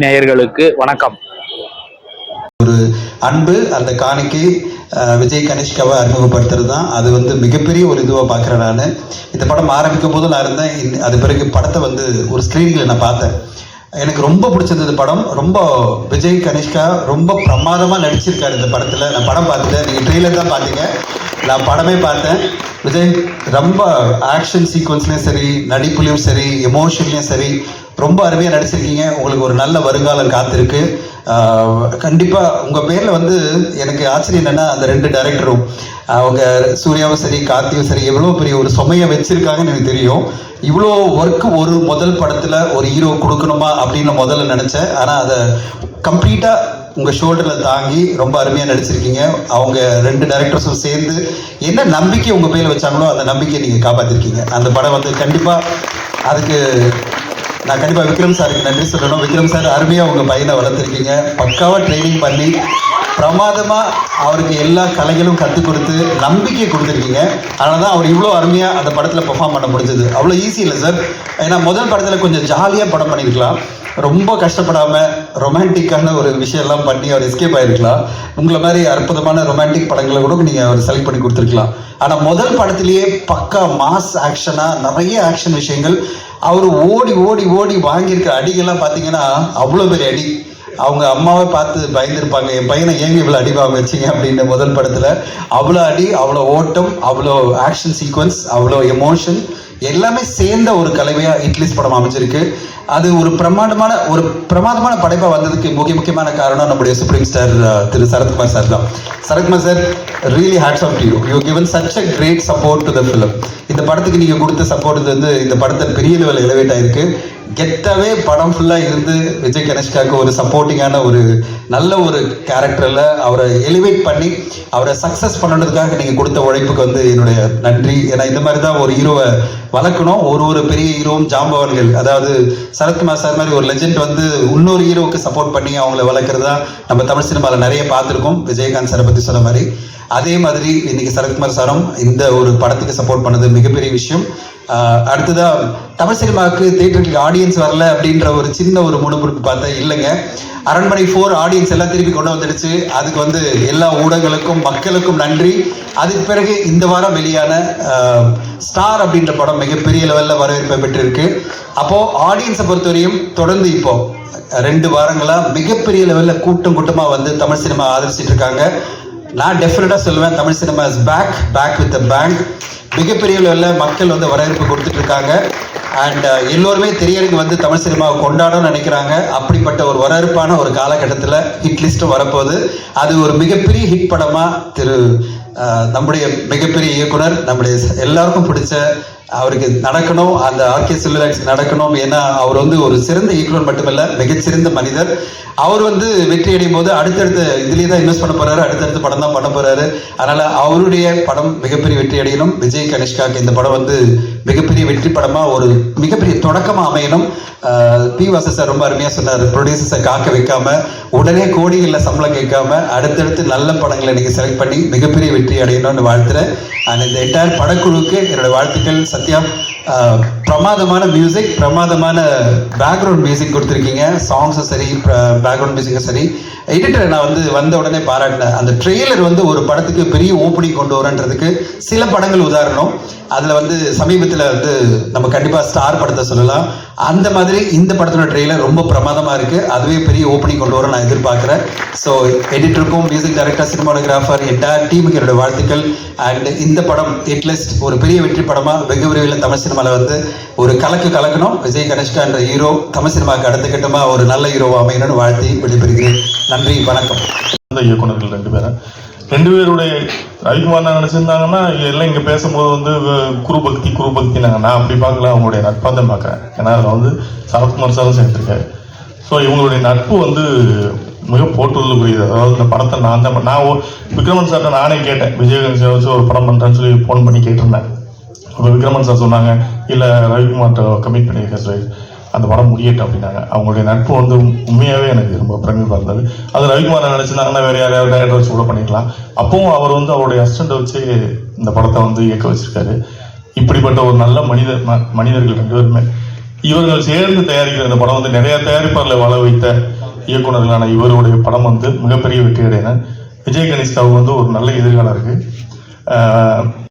நேயர்களுக்கு வணக்கம். ஒரு அன்பு அந்த காணிக்கை விஜய் கனிஷ்காவை அறிமுகப்படுத்துறது தான். அது மிகப்பெரிய ஒரு இதுவாக பார்க்குறேன். நான் இந்த படம் ஆரம்பிக்கும் போது நான் இருந்தேன். அது பிறகு படத்தை ஒரு ஸ்க்ரீனில் நான் பார்த்தேன். எனக்கு ரொம்ப பிடிச்சிருந்தது படம். ரொம்ப விஜய் கனிஷ்கா ரொம்ப பிரமாதமாக நடிச்சிருக்காரு இந்த படத்தில். நான் படம் பார்த்துட்டேன், நீங்கள் ட்ரெய்லர் தான் பார்த்தீங்க, நான் படமே பார்த்தேன். விஜய் ரொம்ப ஆக்ஷன் சீக்வன்ஸ்லேயும் சரி, நடிப்புலையும் சரி, எமோஷன்லேயும் சரி ரொம்ப அருமையாக நடிச்சிருக்கீங்க. உங்களுக்கு ஒரு நல்ல வருங்காலம் காத்திருக்கு. கண்டிப்பாக உங்கள் பேரில் எனக்கு ஆச்சரியம் என்னென்னா, அந்த 2 டைரக்டரும் அவங்க சூர்யாவும் சரி கார்த்தியும் சரி எவ்வளோ பெரிய ஒரு சுமையை வச்சுருக்காங்கன்னு எனக்கு தெரியும். இவ்வளோ ஒர்க்கு ஒரு முதல் படத்தில் ஒரு ஹீரோ கொடுக்கணுமா அப்படின்னு முதல்ல நினச்சேன். ஆனால் அதை கம்ப்ளீட்டாக உங்கள் ஷோல்டரில் தாங்கி ரொம்ப அருமையாக நடிச்சிருக்கீங்க. அவங்க 2 டைரக்டர்ஸும் சேர்ந்து என்ன நம்பிக்கை உங்கள் பேரில் வச்சாங்களோ அந்த நம்பிக்கையை நீங்கள் காப்பாற்றிருக்கீங்க. அந்த படம் கண்டிப்பாக அதுக்கு நான் கண்டிப்பாக விக்ரம் சாருக்கு நன்றி சொல்லணும். விக்ரம் சார் அருமையாக உங்கள் பையனை வளர்த்துருக்கீங்க. பக்காவாக ட்ரைனிங் பண்ணி பிரமாதமாக அவருக்கு எல்லா கலைகளும் கற்றுக் கொடுத்து நம்பிக்கை கொடுத்துருக்கீங்க. அதனால தான் அவர் இவ்வளோ அருமையாக அந்த படத்தில் பெர்ஃபார்ம் பண்ண முடிஞ்சது. அவ்வளோ ஈஸி இல்லை சார். ஏன்னா முதல் படத்தில் கொஞ்சம் ஜாலியாக படம் பண்ணியிருக்கலாம், ரொம்ப கஷ்டப்படாமல் ரொமான்டிக்கான ஒரு விஷயம்லாம் பண்ணி அவர் எஸ்கேப் ஆகிருக்கலாம். உங்களை மாதிரி அற்புதமான ரொமான்டிக் படங்களை கூட நீங்கள் அவர் செலக்ட் பண்ணி கொடுத்துருக்கலாம். ஆனால் முதல் படத்துலேயே பக்கா மாஸ் ஆக்ஷனாக நிறைய ஆக்ஷன் விஷயங்கள். அவர் ஓடி ஓடி ஓடி வாங்கியிருக்க அடிகள்லாம் பார்த்தீங்கன்னா அவ்வளோ பெரிய அடி. அவங்க அம்மாவை பார்த்து பயந்துருப்பாங்க, என் பையனை ஏங்க இவ்வளோ அடி வாங்க வச்சிங்க அப்படின்னு. முதல் படத்தில் அவ்வளோ அடி, அவ்வளோ ஓட்டம், அவ்வளோ ஆக்ஷன் சீக்வன்ஸ், அவ்வளோ எமோஷன் எல்லாமே சேர்ந்த ஒரு கலவையாக இட்லிஸ் படம் அமைஞ்சிருக்கு. அது ஒரு பிரமாதமான படைப்பாக வந்ததுக்கு முக்கியமான காரணம் நம்முடைய supreme star Thiru Sarathkumar sir தான். Sarathkumar sir, really hats off to you. You given such a great support to the film. இந்த படத்துக்கு நீங்கள் கொடுத்த சப்போர்ட் இந்த படத்தை பெரிய லெவலில் எலிவேட் ஆகிருக்கு. கெட்டாவே படம் ஃபுல்லாக இருந்து விஜய் கனிஷ்காவுக்கு ஒரு சப்போர்ட்டிங்கான ஒரு நல்ல ஒரு கேரக்டரில் அவரை எலிவேட் பண்ணி அவரை சக்ஸஸ் பண்ணுறதுக்காக நீங்கள் கொடுத்த உழைப்புக்கு என்னுடைய நன்றி. ஏன்னா இந்த மாதிரி தான் ஒரு ஹீரோவை வளர்க்கணும். ஒரு பெரிய ஹீரோவும் ஜாம்பவான்கள், அதாவது சரத்குமார் சார் மாதிரி ஒரு லெஜெண்ட் இன்னொரு ஹீரோவுக்கு சப்போர்ட் பண்ணி அவங்கள வளர்க்குறதா நம்ம தமிழ் சினிமாவில் நிறைய பார்த்துருக்கோம். விஜயகாந்த் சாரை பற்றி சொன்ன மாதிரி அதே மாதிரி இன்னைக்கு சரத்குமார் சாரும் இந்த ஒரு படத்துக்கு சப்போர்ட் பண்ணது மிகப்பெரிய விஷயம். அடுத்ததாக தமிழ் சினிமாவுக்கு தியேட்டருக்கு ஆடியன்ஸ் வரல அப்படின்ற ஒரு சின்ன ஒரு முணுமுணுப்பு பார்த்தேன். இல்லைங்க, அரண்மனை 4 ஆடியன்ஸ் எல்லாம் திருப்பி கொண்டு வந்துடுச்சு. அதுக்கு எல்லா ஊடகங்களுக்கும் மக்களுக்கும் நன்றி. அதுக்கு பிறகு இந்த வாரம் வெளியான ஸ்டார் அப்படின்ற படம் மிகப்பெரிய லெவலில் வரவேற்பை பெற்றிருக்கு. அப்போது ஆடியன்ஸை பொறுத்தவரையும் தொடர்ந்து இப்போ 2 வாரங்களாக மிகப்பெரிய லெவலில் கூட்டமாக தமிழ் சினிமா ஆதரிச்சிட்டு இருக்காங்க. நான் டெஃபினட்டாக சொல்லுவேன், Tamil cinema is back with a bang. மிகப்பெரிய லெவலில் மக்கள் வரவேற்பு கொடுத்துட்டு இருக்காங்க. அண்ட் எல்லோருமே திரையரங்கு தமிழ் சினிமாவை கொண்டாடணும்னு நினைக்கிறாங்க. அப்படிப்பட்ட ஒரு வரவேற்பான ஒரு காலகட்டத்தில் ஹிட் லிஸ்ட்டும் வரப்போகுது. அது ஒரு மிகப்பெரிய ஹிட் படமாக நம்முடைய மிகப்பெரிய இயக்குனர், நம்முடைய எல்லாருக்கும் பிடிச்ச அவருக்கு நடக்கணும், அந்த ஆர்கே செல்வராஜ் நடக்கணும். ஏன்னா அவர் ஒரு சிறந்த இயக்குனர் மட்டுமல்ல, மிகச்சிறந்த மனிதர். அவர் வெற்றி அடையும் போது அடுத்தடுத்த இதுலேயே தான் இன்வெஸ்ட் பண்ண போறாரு, அடுத்தடுத்த படம் தான் பண்ண போறாரு. அதனால அவருடைய படம் மிகப்பெரிய வெற்றி அடையணும். விஜய் கனிஷ்காக்கு இந்த படம் மிகப்பெரிய வெற்றி படமா ஒரு மிகப்பெரிய தொடக்கமா அமையணும். பி வாசு சார் ரொம்ப அருமையா சொன்னார், ப்ரொடியூசர்ஸை காக்க வைக்காம உடனே கோடிகளில் சம்பளம் கேட்காம அடுத்தடுத்து நல்ல படங்களை நீங்க செலக்ட் பண்ணி மிகப்பெரிய வெற்றி அடையணும்னு வாழ்த்துறேன். அண்ட் இந்த என்டையர் படக்குழுவுக்கு என்னோட வாழ்த்துக்கள். சத்யா, பிரமாதமான மியூசிக், பிரமாதமான பேக்ரவுண்ட் மியூசிக் கொடுத்துருக்கீங்க. சாங்ஸும் சரி, பேக்ரவுண்ட் மியூசிக்கும் சரி. எடிட்டரை நான் வந்த உடனே பாராட்டினேன். அந்த ட்ரெய்லர் ஒரு படத்துக்கு பெரிய ஓப்பனிங் கொண்டு வரன்றதுக்கு சில படங்கள் உதாரணம். அதில் சமீபத்தில் நம்ம கண்டிப்பாக ஸ்டார் படத்தை சொல்லலாம். அந்த மாதிரி இந்த படத்தோட ட்ரெய்லர் ரொம்ப பிரமாதமாக இருக்குது. அதுவே பெரிய ஓப்பனிங் கொண்டு வர நான் எதிர்பார்க்குறேன். ஸோ எடிட்டருக்கும், மியூசிக் டைரக்டர், சினிமாட்டோகிராஃபர், என்டையர் டீமுக்கு என்னோட வாழ்த்துக்கள். அண்ட் இந்த படம் ஹிட்லிஸ்ட் ஒரு பெரிய வெற்றி படமாக வெகு விரைவில் தமிழ் சினிமாவில் ஒரு கலக்கணும். விஜய் கனிஷ்கா என்ற ஹீரோ தமிழ் சினிமாவுக்கு அடுத்த கட்டமாக ஒரு நல்ல ஹீரோவாக அமையணும்னு வாழ்த்தி விடைபெறுகிறேன். நன்றி, வணக்கம். இயக்குநர்கள் 2 பேருடைய ரவிக்குமார் நினைச்சிருந்தாங்கன்னா எல்லாம் இங்கே பேசும்போது குரு பக்தினாங்க. நான் அப்படி பார்க்கல, அவங்களுடைய நட்பாக தான் பார்க்குறேன். ஏன்னா அதில் சரத்குமார் சாரும் சேர்த்துருக்காரு. ஸோ இவங்களுடைய நட்பு மிக போட்டுள்ளக்குரியது. அதாவது இந்த படத்தை நான் விக்ரமன் சார்ட்ட நானே கேட்டேன், விஜயகாந்த் வச்சு ஒரு படம் பண்ணுறேன்னு சொல்லி ஃபோன் பண்ணி கேட்டிருந்தேன். அப்போ விக்ரமன் சார் சொன்னாங்க, இல்லை ரவிக்குமார்ட்ட கமிட் பண்ணியிருக்கேன் சார், அந்த படம் முடியட்டும் அப்படின்னாங்க. அவங்களுடைய நட்பு உண்மையாகவே எனக்கு ரொம்ப பிரமிப்பாக இருந்தது. அது ரவிக்குமார் நினச்சிருந்தாங்கன்னா வேறு யாரையாவது டேரக்டர் வச்சு கூட பண்ணிக்கலாம். அப்பவும் அவர் அவருடைய அசிஸ்டண்ட்டை வச்சு இந்த படத்தை இயக்க வச்சிருக்காரு. இப்படிப்பட்ட ஒரு நல்ல மனிதர்கள் 2 பேருமே இவர்கள் சேர்ந்து தயாரிக்கிற இந்த படம் வந்து நிறைய தயாரிப்பாளர்களை வாழ வைத்த இயக்குனர்களான இவருடைய படம் வந்து மிகப்பெரிய வெற்றி அடையின. விஜய் கணேஷ்காவுக்கு வந்து ஒரு நல்ல எதிர்காலம் இருக்கு.